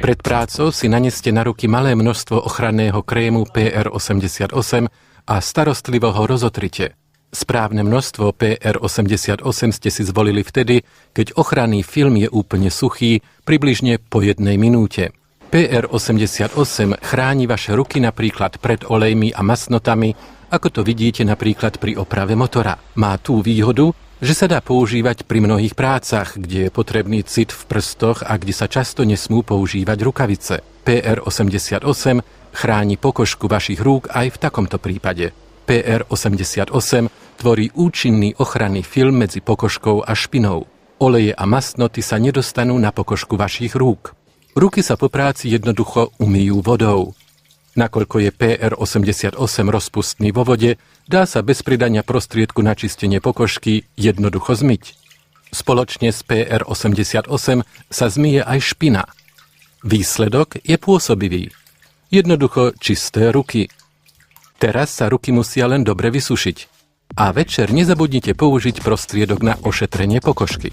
Pred prácou si naneste na ruky malé množstvo ochranného krému PR88 a starostlivo ho rozotrite. Správne množstvo PR88 ste si zvolili vtedy, keď ochranný film je úplne suchý, približne po 1 minúte. PR88 chráni vaše ruky napríklad pred olejmi a masnotami, ako to vidíte napríklad pri oprave motora. Má tú výhodu, že sa dá používať pri mnohých prácach, kde je potrebný cit v prstoch a kde sa často nesmú používať rukavice. PR88 chráni pokožku vašich rúk aj v takomto prípade. PR88 tvorí účinný ochranný film medzi pokožkou a špinou. Oleje a masnoty sa nedostanú na pokožku vašich rúk. Ruky sa po práci jednoducho umyjú vodou. Nakoľko je PR88 rozpustný vo vode, dá sa bez pridania prostriedku na čistenie pokožky jednoducho zmyť. Spoločne s PR88 sa zmyje aj špina. Výsledok je pôsobivý. Jednoducho čisté ruky. Teraz sa ruky musia len dobre vysušiť. A večer nezabudnite použiť prostriedok na ošetrenie pokožky.